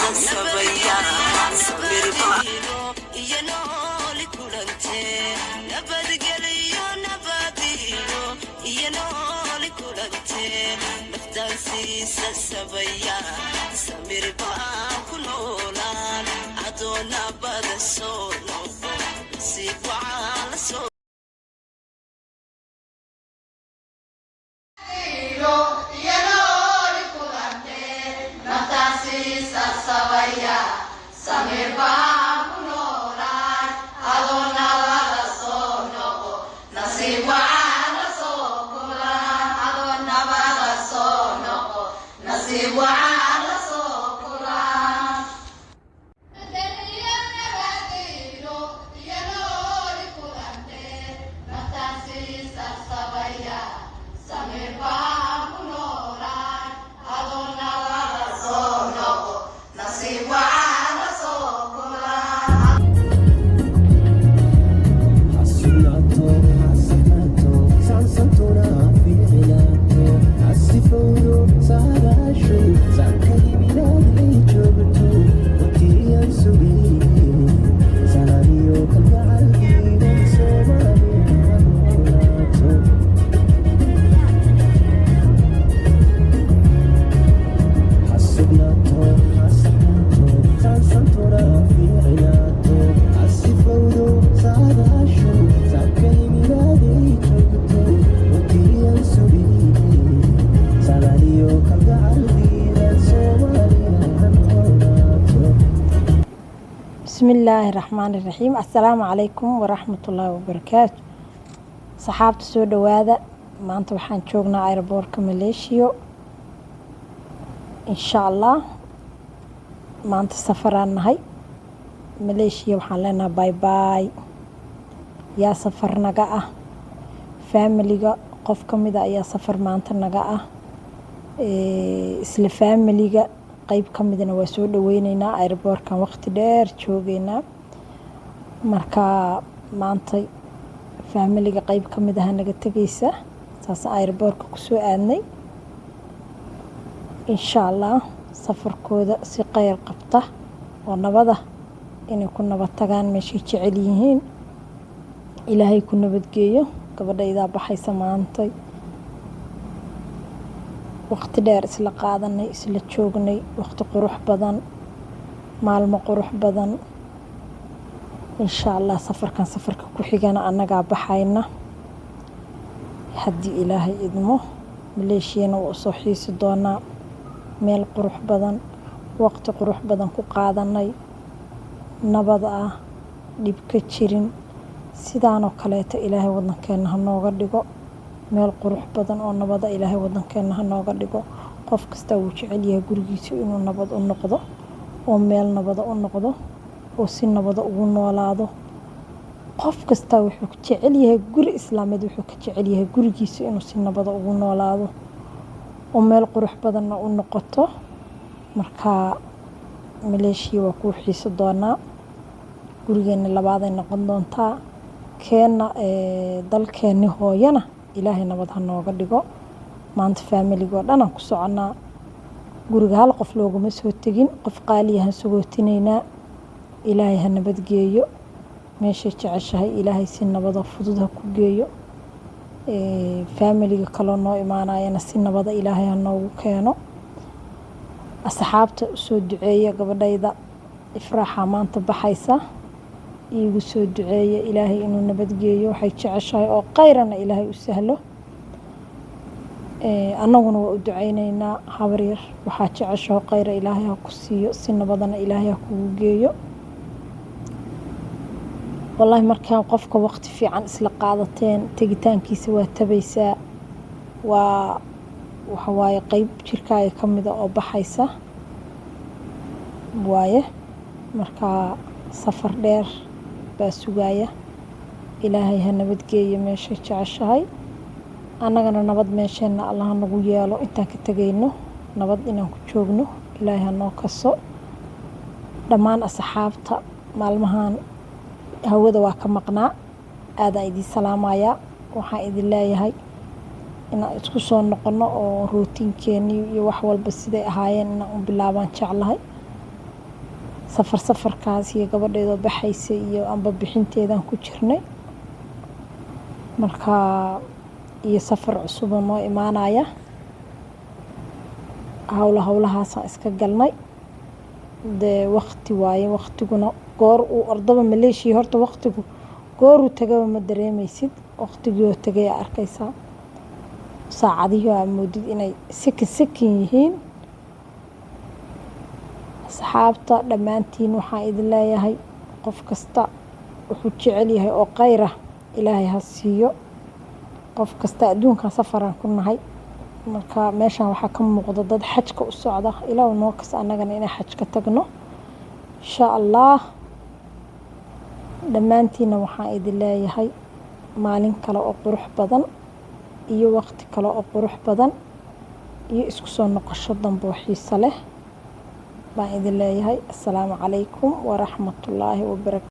sabaya sabir baahino iyo nooli kulante nabadgeliyo nabadiyo iyo nooli kulante naftaan siisa sabaya sabir baan ku noolaan adoona bada soo noqo si wacan la soo بسم الله الرحمن الرحيم. السلام عليكم ورحمة الله وبركاته. صحابة سود وهذا ما أنت وحن شوقنا أيربورك ماليشيا إن شاء الله. ما أنت سفران هاي ماليشيا وحن لنا باي باي يا سفر نجاة فاميلي قفكم إذا يا سفر ما أنت نجاة إسل فاميلي qayb ka midna waa soo dhaweynaynaa airportkan waqti dheer joogeynaa marka maanta familiga qayb ka mid ah naga tagaysa saas airportka ku soo aadnay insha Allah safarkooda si qeyr qabta oo nabada inay ku nabad tagaan meeshii jecel yihiin ilaahay ku nabadgeeyo gabadhayda baxaysa maanta waqti dheer isla qaadanay isla joognay waqti qurux badan maalmo qurux badan insha Allah safarkan safarka ku xigana anaga baxayna hadii ilaahay idmo maleeshiyana oo soo xiisi doona meel qurux badan waqti qurux badan ku qaadanay nabad ah dib ka jirin sidaan oo kaleeto ilaahay wadankeena ha nooga dhigo meel qurux badan oo nabada ilaahay wadankeena ha nooga dhigo qof kasta uu jecel yahay gurigiisa inuu nabad u noqdo oo meel nabad u noqdo oo si nabad ugu noolaado qof kasta wuxuu jecel yahay guri islaameed wuxuu ka jecel yahay gurigiisa inuu si nabad ugu noolaado oo meel qurux badan u noqoto marka maleeshiya waa ku xiiso doonaa gurigeena labaad ay noqon doontaa keena dalkeena hooyana ilaahay nabad ha nooga dhigo maanta familiga dhan aan ku soconaa guriga hal qof looguma soo tagin qof qaali ah sugootineynaa ilaahay ha nabad geeyo meesha jeceshahay ilaahay si nabad fudud ha ku geeyo familiga kale noo imaanayana si nabad ilaahay ha noogu keeno asxaabta soo duceeya gabadhayda ifraaxa maanta baxaysa iigu soo duceeya ilaahay inuu nabad geeyo waxay jeceshahay oo qayrana ilaahay u sahlo annaguna waa u ducaynaynaa habar yar waxaa jeceshahay qayra ilaahay ha ku siiyo si nabadana ilaahay ha kugu geeyo wallahi markaan qofka waqti fiican isla qaadateen tegitaankiisa waa tabaysaa waa waxa waaye qayb jirkaaga ka mid oo baxaysa waaye marka safar dheer baa sugaya ilaahay ha nabad geeyo meesha jeceshahay annagana nabad meesheena Allah nagu yeelo intaan ka tagayno nabad inaan ku joogno ilaahay ha noo kaso dhammaan asxaabta maalmahan hawada waa ka maqnaa aad idin salaamaya waxaan idin leeyahay inaan isku soo noqono oo rootinkeeni iyo wax walba siday ahaayeen inaan u bilaabaan jeclahay safarkaas iyo gabadheedoo baxaysa iyo amba bixinteedaan ku jirnay markaa iyo safar cusuboo noo imaanaya howlahaasaan iska galnay dee waqti waaye waqtiguna goor uu ordaba maleeshiya horta waqtigu gooruu tagaba ma dareemaysid waqtigiioo tagay aa arkaysaa saacadihii aa moodid inay sakin yihiin asxaabta dhammaantiin waxaan idin leeyahay qof kasta wuxuu jecel yahay oo khayra ilaahay ha siiyo qof kasta adduunkan safaraan ku nahay marka meeshaan waxaa ka muuqda dad xajka u socda ilaahu noo kas annagana inay xaj ka tagno insha allah dhammaantiina waxaan idin leeyahay maalin kale oo qurux badan iyo waqti kale oo qurux badan iyo isku soo noqosho dambe oo xiiso leh baan idin leeyahay assalaamu calaykum waraxmatullaahi wabarakaatu